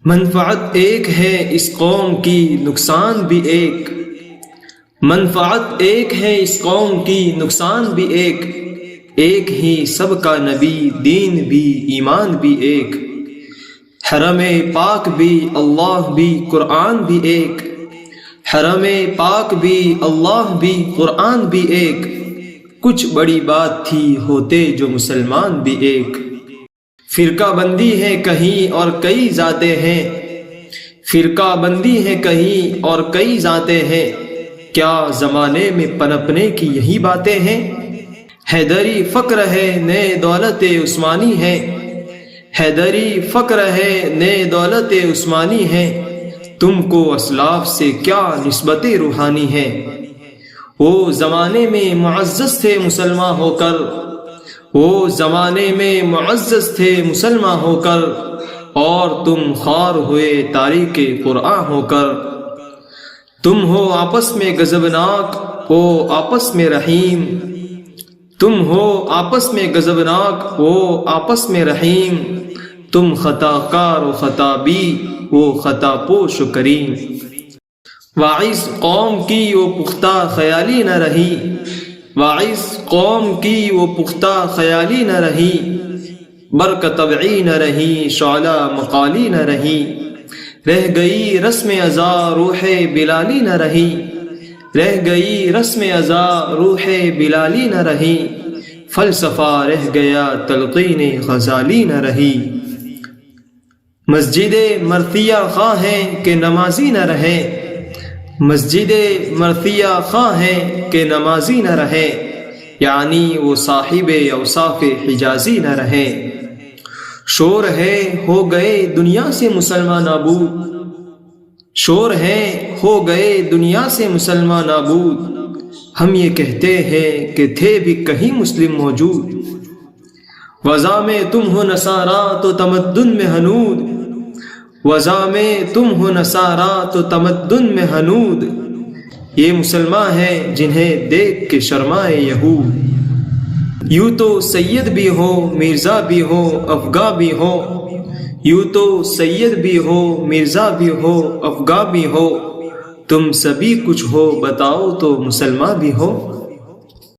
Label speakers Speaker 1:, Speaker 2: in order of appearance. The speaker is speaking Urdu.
Speaker 1: منفعت ایک ہے اس قوم کی، نقصان بھی ایک۔ منفعت ایک ہے اس قوم کی، نقصان بھی ایک۔ ایک ہی سب کا نبی، دین بھی، ایمان بھی ایک۔ حرم پاک بھی، اللہ بھی، قرآن بھی ایک۔ حرم پاک بھی، اللہ بھی، قرآن بھی ایک۔ کچھ بڑی بات تھی، ہوتے جو مسلمان بھی ایک۔ فرقہ بندی ہے کہیں اور کئی ذاتیں ہیں، فرقہ بندی ہے کہیں اور کئی ذاتیں ہیں، کیا زمانے میں پنپنے کی یہی باتیں ہیں؟ حیدری فقر ہے نئے دولت عثمانی ہے، حیدری فقر ہے نئے دولت عثمانی ہے، تم کو اسلاف سے کیا نسبت روحانی ہے؟ وہ زمانے میں معزز تھے مسلمان ہو کر، وہ زمانے میں معزز تھے مسلمان ہو کر، اور تم خوار ہوئے تاریک قرآن ہو کر۔ تم ہو آپس میں غضبناک، وہ آپس میں رحیم، تم ہو آپس میں غضبناک، وہ آپس میں رحیم، تم خطا کار و خطا بی، وہ خطا پوش و کریم۔ واعظ قوم کی وہ پختہ خیالی نہ رہی، واعظ قوم کی وہ پختہ خیالی نہ رہی، برق طبعی نہ رہی، شعلہ مقالی نہ رہی، رہ گئی رسم ازا روح بلالی نہ رہی، رہ گئی رسم ازا روح بلالی نہ رہی، فلسفہ رہ گیا تلقین غزالی نہ رہی۔ مسجد مرثیہ خواہ ہیں کہ نمازی نہ رہے، مسجد مرثیہ خواہ ہیں کہ نمازی نہ رہے، یعنی وہ صاحب اوصاف حجازی نہ رہے۔ شور ہے ہو گئے دنیا سے مسلمان نابود، شور ہے ہو گئے دنیا سے مسلمان نابود، ہم یہ کہتے ہیں کہ تھے بھی کہیں مسلم موجود۔ وضع میں تم ہو نصارا تو تمدن میں ہنود، وضع میں تم ہو نصارا تو تمدن میں ہنود، یہ مسلمان ہیں جنہیں دیکھ کے شرمائے یہود۔ یوں تو سید بھی ہو مرزا بھی ہو افگا بھی ہو، یوں تو سید بھی ہو مرزا بھی ہو افگا بھی ہو، تم سبھی کچھ ہو بتاؤ تو مسلمان بھی ہو۔